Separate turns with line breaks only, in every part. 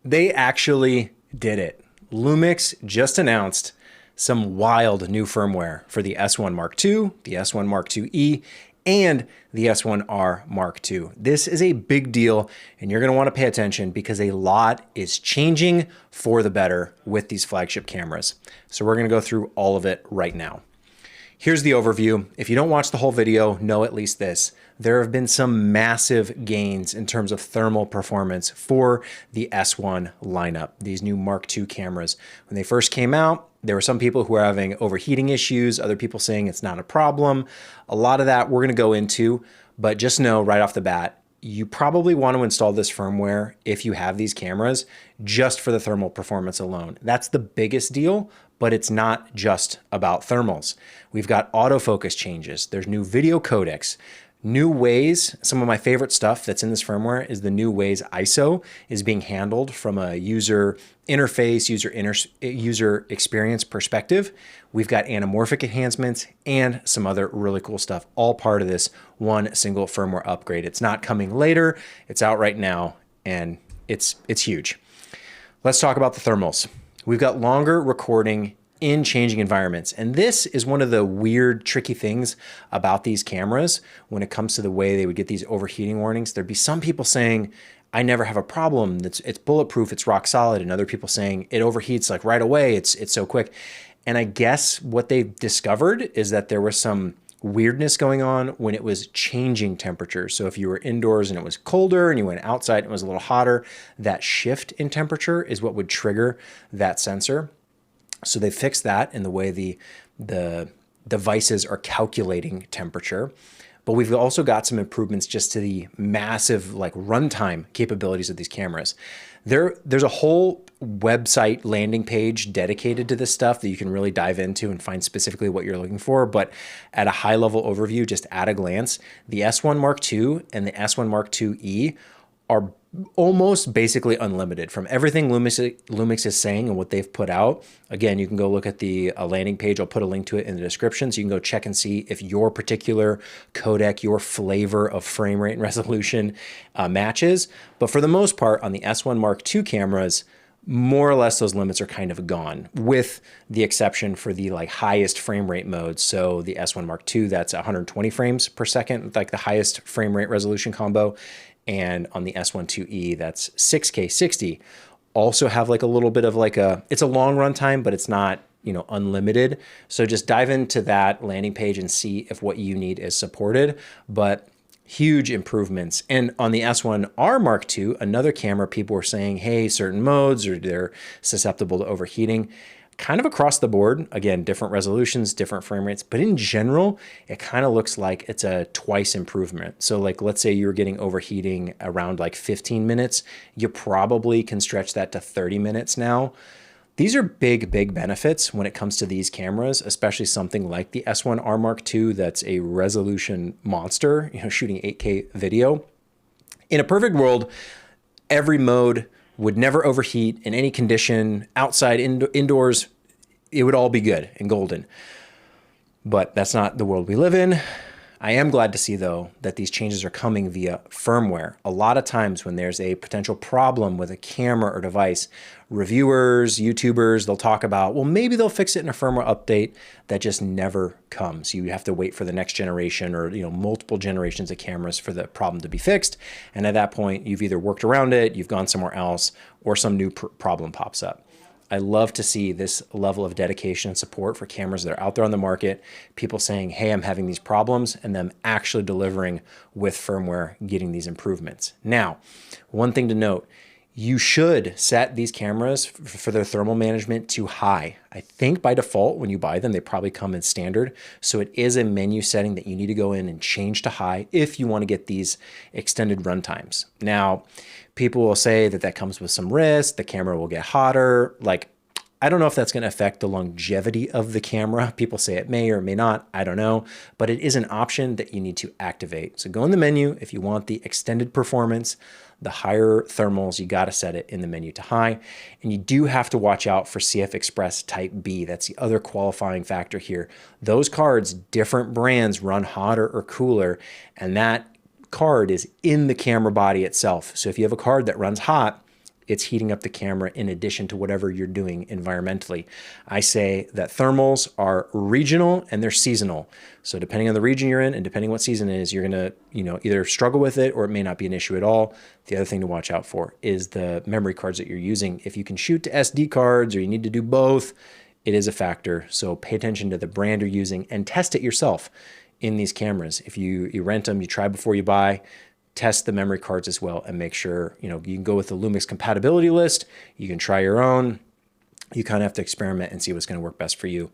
They actually did it. Lumix just announced some wild new firmware for the S1 Mark II, the S1 Mark IIe, and the S1R Mark II. This is a big deal, and you're gonna wanna pay attention because a lot is changing for the better with these flagship cameras. So we're gonna go through all of it right now. Here's the overview. If you don't watch the whole video, know at least this. There have been some massive gains in terms of thermal performance for the S1 lineup, these new Mark II cameras. When they first came out, there were some people who were having overheating issues, other people saying it's not a problem. A lot of that we're gonna go into, but just know right off the bat, you probably want to install this firmware if you have these cameras just for the thermal performance alone. That's the biggest deal, but it's not just about thermals. We've got autofocus changes. There's new video codecs, new ways. Some of my favorite stuff that's in this firmware is the new ways ISO is being handled from a user interface, user experience perspective. We've got anamorphic enhancements and some other really cool stuff, all part of this one single firmware upgrade. It's not coming later, it's out right now, and it's huge. Let's talk about the thermals. We've got longer recording in changing environments. And this is one of the weird, tricky things about these cameras when it comes to the way they would get these overheating warnings. There'd be some people saying, I never have a problem, it's bulletproof, it's rock solid, and other people saying it overheats like right away, it's so quick. And I guess what they've discovered is that there was some weirdness going on when it was changing temperature. So if you were indoors and it was colder and you went outside and it was a little hotter, that shift in temperature is what would trigger that sensor. So they fixed that in the way the devices are calculating temperature. But we've also got some improvements just to the massive like runtime capabilities of these cameras. There's a whole website landing page dedicated to this stuff that you can really dive into and find specifically what you're looking for. But at a high level overview, just at a glance, the S1 Mark II and the S1 Mark IIe are almost basically unlimited from everything Lumix is saying and what they've put out. Again, you can go look at the landing page. I'll put a link to it in the description so you can go check and see if your particular codec, your flavor of frame rate and resolution matches. But for the most part, on the S1 Mark II cameras, more or less those limits are kind of gone, with the exception for the like highest frame rate modes. So the S1 Mark II, that's 120 frames per second, like the highest frame rate resolution combo. And on the S1IIe, that's 6K 60. Also have like a little bit of like it's a long run time, but it's not, unlimited. So just dive into that landing page and see if what you need is supported, but huge improvements. And on the S1R Mark II, another camera, people were saying, hey, certain modes, or they're susceptible to overheating. Kind of across the board, again, different resolutions, different frame rates, but in general, it kind of looks like it's a twice improvement. So like, let's say you were getting overheating around like 15 minutes, you probably can stretch that to 30 minutes now. These are big, big benefits when it comes to these cameras, especially something like the S1R Mark II that's a resolution monster, shooting 8K video. In a perfect world, every mode would never overheat in any condition, outside, indoors, it would all be good and golden. But that's not the world we live in. I am glad to see, though, that these changes are coming via firmware. A lot of times when there's a potential problem with a camera or device, reviewers, YouTubers, they'll talk about, well, maybe they'll fix it in a firmware update. That just never comes. You have to wait for the next generation or multiple generations of cameras for the problem to be fixed. And at that point, you've either worked around it, you've gone somewhere else, or some new problem pops up. I love to see this level of dedication and support for cameras that are out there on the market, people saying, hey, I'm having these problems, and them actually delivering with firmware, getting these improvements. Now, one thing to note, you should set these cameras for their thermal management to high. I think by default, when you buy them, they probably come in standard. So it is a menu setting that you need to go in and change to high if you want to get these extended run times. Now, people will say that that comes with some risk, the camera will get hotter. Like, I don't know if that's going to affect the longevity of the camera. People say it may or may not, I don't know, but it is an option that you need to activate. So go in the menu if you want the extended performance, the higher thermals, you got to set it in the menu to high. And you do have to watch out for CF Express Type B. That's the other qualifying factor here. Those cards, different brands run hotter or cooler, and that card is in the camera body itself. So if you have a card that runs hot, it's heating up the camera in addition to whatever you're doing environmentally. I say that thermals are regional and they're seasonal. So depending on the region you're in and depending what season it is, you're gonna, either struggle with it or it may not be an issue at all. The other thing to watch out for is the memory cards that you're using. If you can shoot to SD cards or you need to do both, it is a factor. So pay attention to the brand you're using and test it yourself in these cameras. If you rent them, you try before you buy, test the memory cards as well and make sure, you can go with the Lumix compatibility list. You can try your own. You kind of have to experiment and see what's going to work best for you.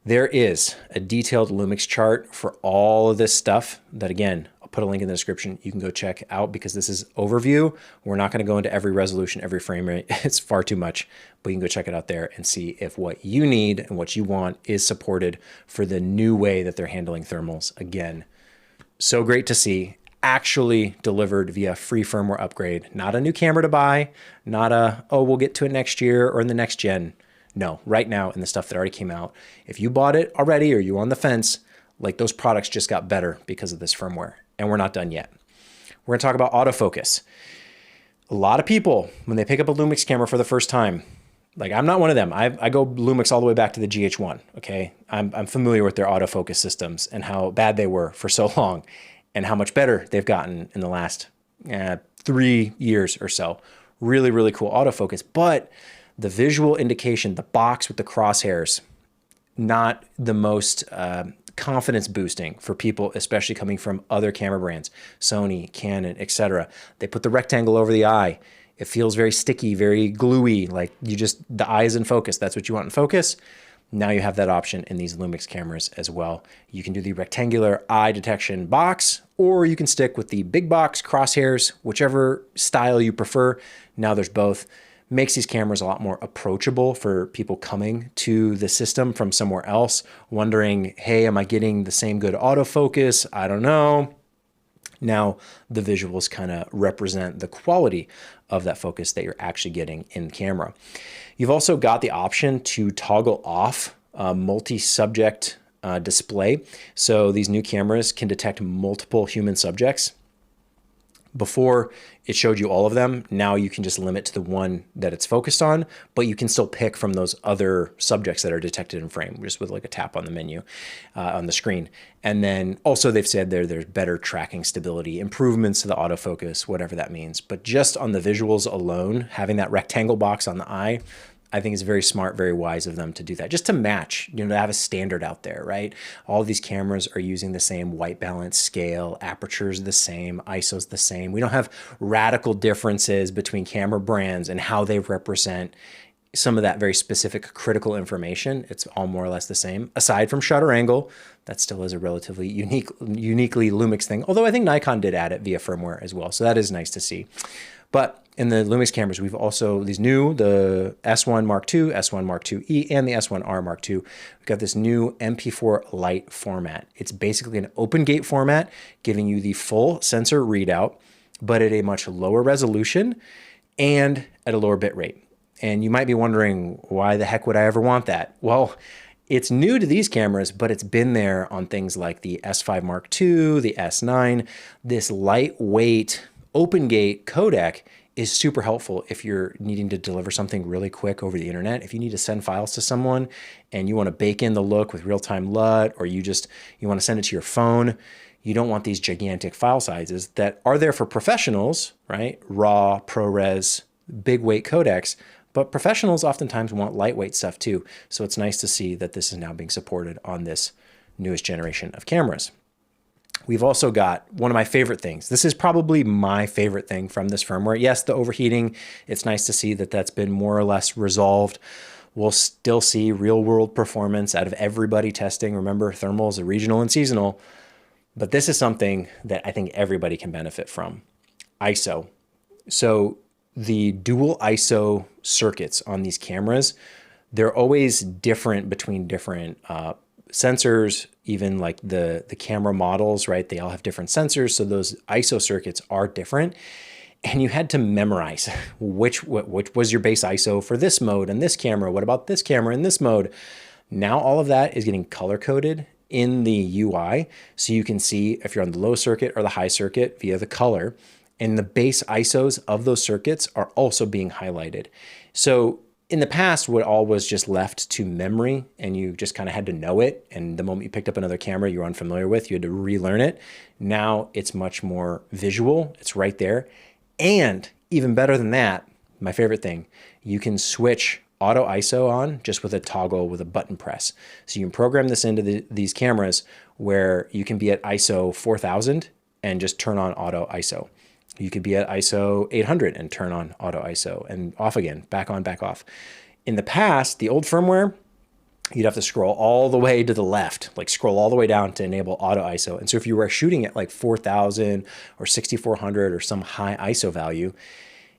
There is a detailed Lumix chart for all of this stuff that, again, I'll put a link in the description. You can go check out because this is overview. We're not going to go into every resolution, every frame rate. It's far too much, but you can go check it out there and see if what you need and what you want is supported for the new way that they're handling thermals. Again, so great to see. Actually delivered via free firmware upgrade, not a new camera to buy, not a, oh, we'll get to it next year or in the next gen. No, right now in the stuff that already came out, if you bought it already or you're on the fence, like those products just got better because of this firmware, and we're not done yet. We're gonna talk about autofocus. A lot of people, when they pick up a Lumix camera for the first time, like I'm not one of them. I go Lumix all the way back to the GH1, okay? I'm familiar with their autofocus systems and how bad they were for so long, and how much better they've gotten in the last 3 years or so. Really, really cool autofocus. But the visual indication, the box with the crosshairs, not the most confidence boosting for people, especially coming from other camera brands, Sony, Canon, etc. They put the rectangle over the eye. It feels very sticky, very gluey, like the eye is in focus. That's what you want in focus. Now you have that option in these Lumix cameras as well. You can do the rectangular eye detection box, or you can stick with the big box crosshairs, whichever style you prefer. Now there's both. Makes these cameras a lot more approachable for people coming to the system from somewhere else, wondering, hey, am I getting the same good autofocus? I don't know. Now the visuals kind of represent the quality of that focus that you're actually getting in camera. You've also got the option to toggle off multi-subject display. So these new cameras can detect multiple human subjects. Before it showed you all of them, now you can just limit to the one that it's focused on, but you can still pick from those other subjects that are detected in frame just with like a tap on the menu on the screen. And then also they've said there's better tracking stability, improvements to the autofocus, whatever that means. But just on the visuals alone, having that rectangle box on the eye, I think it's very smart, very wise of them to do that, just to match, to have a standard out there, right? All of these cameras are using the same white balance scale, apertures the same, ISO's the same. We don't have radical differences between camera brands and how they represent some of that very specific critical information. It's all more or less the same, aside from shutter angle. That still is a relatively uniquely Lumix thing, although I think Nikon did add it via firmware as well, so that is nice to see. But in the Lumix cameras, we've also the S1 Mark II, S1 Mark IIe, and the S1R Mark II. We've got this new MP4 Lite format. It's basically an open gate format, giving you the full sensor readout, but at a much lower resolution and at a lower bit rate. And you might be wondering, why the heck would I ever want that? Well, it's new to these cameras, but it's been there on things like the S5 Mark II, the S9. This lightweight open gate codec is super helpful if you're needing to deliver something really quick over the internet. If you need to send files to someone and you want to bake in the look with real-time LUT, or you want to send it to your phone, you don't want these gigantic file sizes that are there for professionals, right? RAW, ProRes, big weight codecs, but professionals oftentimes want lightweight stuff too. So it's nice to see that this is now being supported on this newest generation of cameras. We've also got one of my favorite things. This is probably my favorite thing from this firmware. Yes, the overheating, it's nice to see that that's been more or less resolved. We'll still see real world performance out of everybody testing. Remember, thermals are regional and seasonal, but this is something that I think everybody can benefit from. ISO. So the dual ISO circuits on these cameras, they're always different between different sensors, even like the camera models, right? They all have different sensors. So those ISO circuits are different. And you had to memorize which was your base ISO for this mode and this camera. What about this camera in this mode? Now all of that is getting color coded in the UI. So you can see if you're on the low circuit or the high circuit via the color. And the base ISOs of those circuits are also being highlighted. So in the past, what all was just left to memory, and you just kind of had to know it. And the moment you picked up another camera you were unfamiliar with, you had to relearn it. Now it's much more visual. It's right there. And even better than that, my favorite thing, you can switch auto ISO on just with a toggle with a button press. So you can program this into these cameras where you can be at ISO 4000 and just turn on auto ISO. You could be at ISO 800 and turn on auto ISO and off again, back on, back off. In the past, the old firmware, you'd have to scroll all the way to the left, like scroll all the way down to enable auto ISO. And so if you were shooting at like 4000 or 6400 or some high ISO value,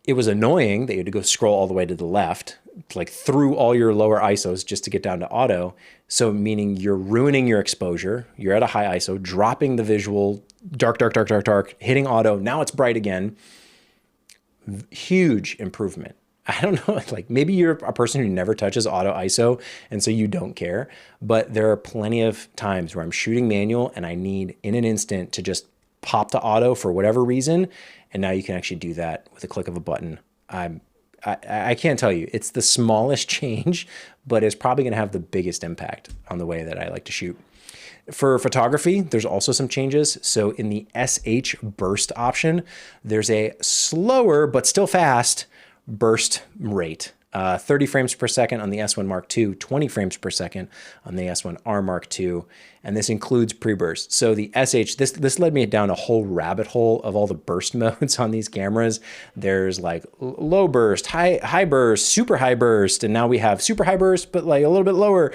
it was annoying that you had to go scroll all the way to the left, like through all your lower ISOs just to get down to auto. So meaning you're ruining your exposure. You're at a high ISO, dropping the visual, dark, dark, dark, dark, dark, hitting auto. Now it's bright again. Huge improvement. I don't know, like maybe you're a person who never touches auto ISO and so you don't care, but there are plenty of times where I'm shooting manual and I need in an instant to just pop to auto for whatever reason. And now you can actually do that with a click of a button. I can't tell you, it's the smallest change, but it's probably going to have the biggest impact on the way that I like to shoot. For photography, there's also some changes. So in the SH burst option, there's a slower but still fast burst rate. 30 frames per second on the S1 Mark II, 20 frames per second on the S1R Mark II, and this includes pre-burst. So the SH, this led me down a whole rabbit hole of all the burst modes on these cameras. There's like low burst, high burst, super high burst, and now we have super high burst, but like a little bit lower.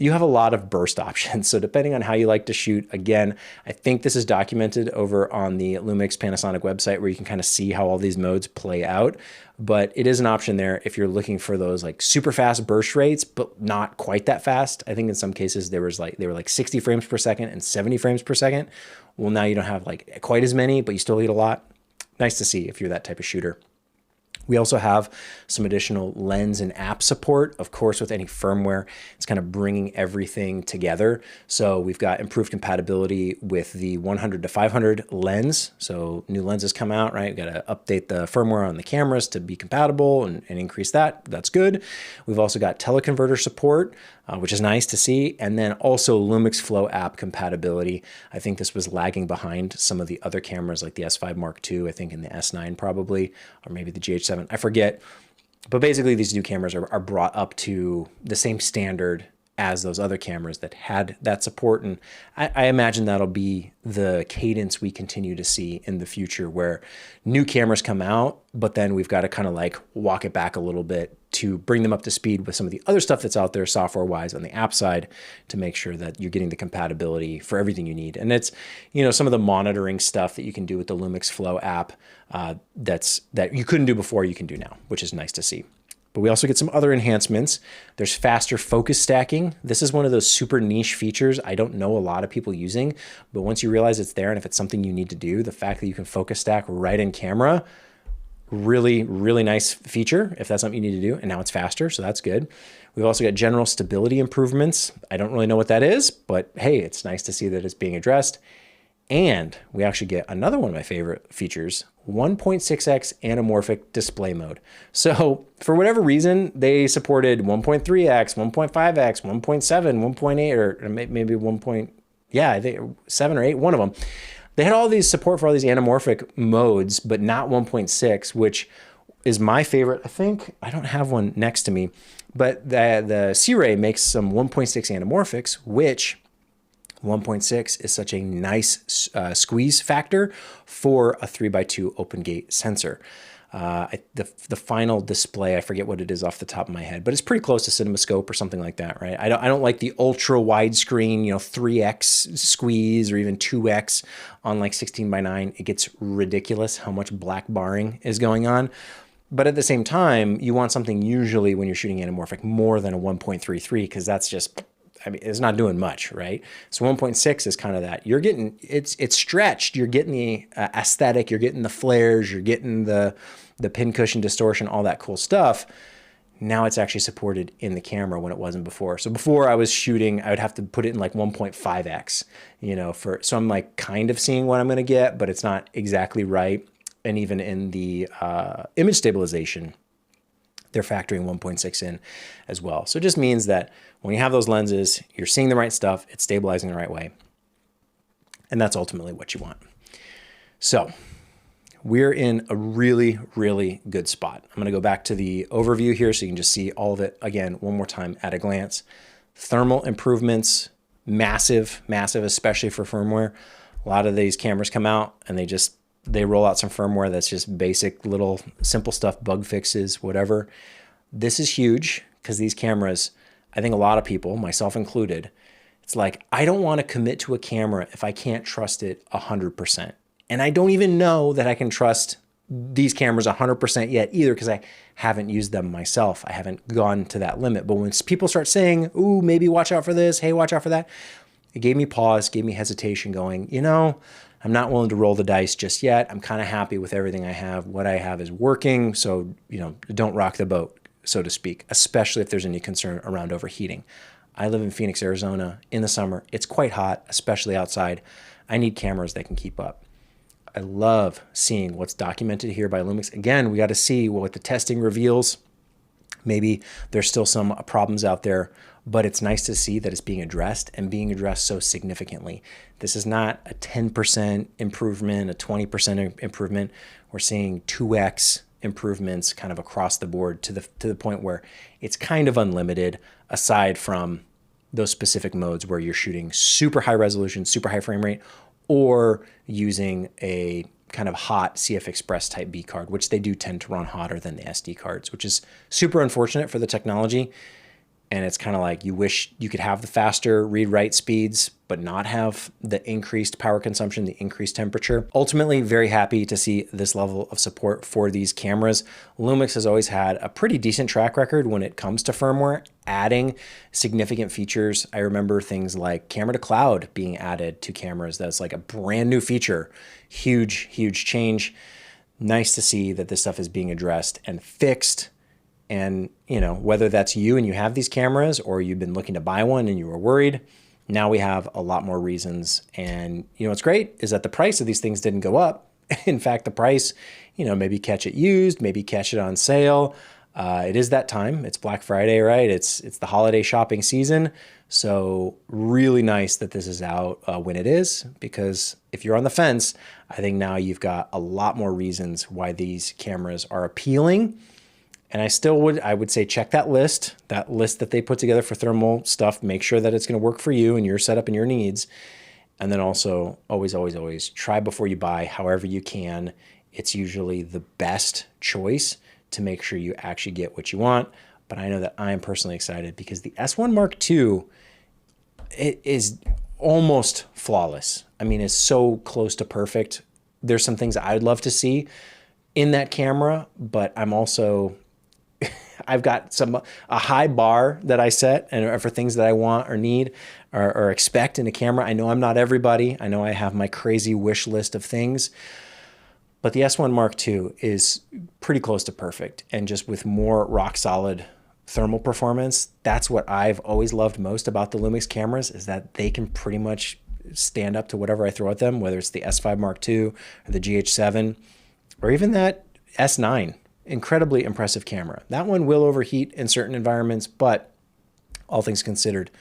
You have a lot of burst options. So depending on how you like to shoot, again, I think this is documented over on the Lumix Panasonic website where you can kind of see how all these modes play out. But it is an option there if you're looking for those like super fast burst rates, but not quite that fast. I think in some cases they were like 60 frames per second and 70 frames per second. Well, now you don't have like quite as many, but you still get a lot. Nice to see if you're that type of shooter. We also have some additional lens and app support. Of course, with any firmware, it's kind of bringing everything together. So we've got improved compatibility with the 100 to 500 lens. So new lenses come out, right? We've got to update the firmware on the cameras to be compatible and increase that. That's good. We've also got teleconverter support, which is nice to see. And then also Lumix Flow app compatibility. I think this was lagging behind some of the other cameras like the S5 Mark II, I think in the S9 probably, or maybe the GH7. I forget, but basically these new cameras are brought up to the same standard as those other cameras that had that support. And I imagine that'll be the cadence we continue to see in the future where new cameras come out, but then we've got to kind of like walk it back a little bit to bring them up to speed with some of the other stuff that's out there software-wise on the app side to make sure that you're getting the compatibility for everything you need. And it's, you know, some of the monitoring stuff that you can do with the Lumix Flow app that you couldn't do before, you can do now, which is nice to see. But we also get some other enhancements. There's faster focus stacking. This is one of those super niche features I don't know a lot of people using, but once you realize it's there and if it's something you need to do, the fact that you can focus stack right in camera, really, really nice feature if that's something you need to do. And now it's faster, so that's good. We've also got general stability improvements. I don't really know what that is, but hey, it's nice to see that it's being addressed. And we actually get another one of my favorite features, 1.6x anamorphic display mode. So for whatever reason, they supported 1.3x, 1.5x, 1.7, 1.8, or maybe 1. I think 7 or 8, one of them. They had all these support for all these anamorphic modes, but not 1.6, which is my favorite. I think I don't have one next to me, but the C-Ray makes some 1.6 anamorphics, which 1.6 is such a nice squeeze factor for a 3x2 open gate sensor. The final display, I forget what it is off the top of my head, but it's pretty close to CinemaScope or something like that, right? I don't like the ultra widescreen, 3x squeeze or even 2x on like 16:9. It gets ridiculous how much black barring is going on. But at the same time, you want something usually when you're shooting anamorphic more than a 1.33 because that's just, it's not doing much, right? So 1.6 is kind of that. You're getting, it's stretched. You're getting the aesthetic, you're getting the flares, you're getting the pincushion distortion, all that cool stuff. Now it's actually supported in the camera when it wasn't before. So before I was shooting, I would have to put it in like 1.5x, so I'm like kind of seeing what I'm going to get, but it's not exactly right. and even in the image stabilization, they're factoring 1.6 in as well. So it just means that when you have those lenses, you're seeing the right stuff, it's stabilizing the right way. And that's ultimately what you want. So we're in a really, really good spot. I'm gonna go back to the overview here so you can just see all of it again one more time at a glance. Thermal improvements, massive, massive, especially for firmware. A lot of these cameras come out and they roll out some firmware that's just basic little simple stuff, bug fixes, whatever. This is huge because these cameras, I think a lot of people, myself included, it's like, I don't want to commit to a camera if I can't trust it 100%. And I don't even know that I can trust these cameras 100% yet either because I haven't used them myself. I haven't gone to that limit. But when people start saying, ooh, maybe watch out for this, hey, watch out for that, it gave me pause, gave me hesitation going, you know, I'm not willing to roll the dice just yet. I'm kind of happy with everything I have. What I have is working. So, you know, don't rock the boat, so to speak, especially if there's any concern around overheating. I live in Phoenix, Arizona in the summer. It's quite hot, especially outside. I need cameras that can keep up. I love seeing what's documented here by Lumix. Again, we got to see what the testing reveals. Maybe there's still some problems out there, but it's nice to see that it's being addressed and being addressed so significantly. This is not a 10% improvement, a 20% improvement. We're seeing 2x improvements kind of across the board to the point where it's kind of unlimited, aside from those specific modes where you're shooting super high resolution, super high frame rate, or using a kind of hot CF Express type B card, which they do tend to run hotter than the SD cards, which is super unfortunate for the technology. And it's kind of like you wish you could have the faster read-write speeds, but not have the increased power consumption, the increased temperature. Ultimately, very happy to see this level of support for these cameras. Lumix has always had a pretty decent track record when it comes to firmware, adding significant features. I remember things like camera to cloud being added to cameras. That's like a brand new feature. Huge, huge change. Nice to see that this stuff is being addressed and fixed. And, you know, whether that's you and you have these cameras or you've been looking to buy one and you were worried, now we have a lot more reasons. And, you know, what's great is that the price of these things didn't go up. In fact, the price, you know, maybe catch it used, maybe catch it on sale. It is that time. It's Black Friday, right? It's the holiday shopping season. So really nice that this is out when it is, because if you're on the fence, I think now you've got a lot more reasons why these cameras are appealing. And I would say check that list that they put together for thermal stuff. Make sure that it's going to work for you and your setup and your needs. And then also always, always, always try before you buy, however you can. It's usually the best choice to make sure you actually get what you want. But I know that I am personally excited because the S1 Mark II, it is almost flawless. I mean, it's so close to perfect. There's some things I'd love to see in that camera, but I'm also... I've got a high bar that I set and for things that I want or need or expect in a camera. I know I'm not everybody. I know I have my crazy wish list of things, but the S1 Mark II is pretty close to perfect. And just with more rock solid thermal performance, that's what I've always loved most about the Lumix cameras, is that they can pretty much stand up to whatever I throw at them, whether it's the S5 Mark II or the GH7 or even that S9. Incredibly impressive camera. That one will overheat in certain environments, but all things considered,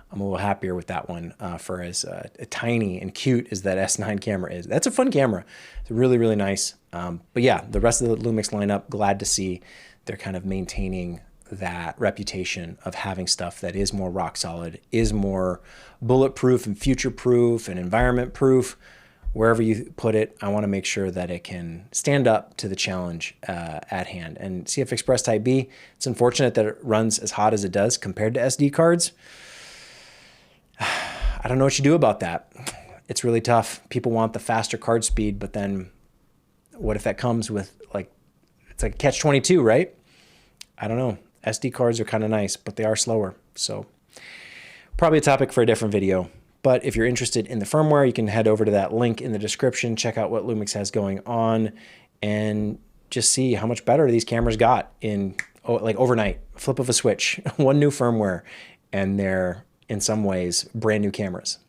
I'm a little happier with that one for as tiny and cute as that S9 camera is. That's a fun camera. It's really, really nice. But yeah, the rest of the Lumix lineup, glad to see they're kind of maintaining that reputation of having stuff that is more rock solid, is more bulletproof and future-proof and environment-proof. Wherever you put it, I want to make sure that it can stand up to the challenge at hand. And CF Express Type B, it's unfortunate that it runs as hot as it does compared to SD cards. I don't know what you do about that. It's really tough. People want the faster card speed, but then what if that comes with it's like catch-22, right? I don't know. SD cards are kind of nice, but they are slower. So probably a topic for a different video. But if you're interested in the firmware, you can head over to that link in the description, check out what Lumix has going on, and just see how much better these cameras got in like overnight, flip of a switch, one new firmware, and they're in some ways brand new cameras.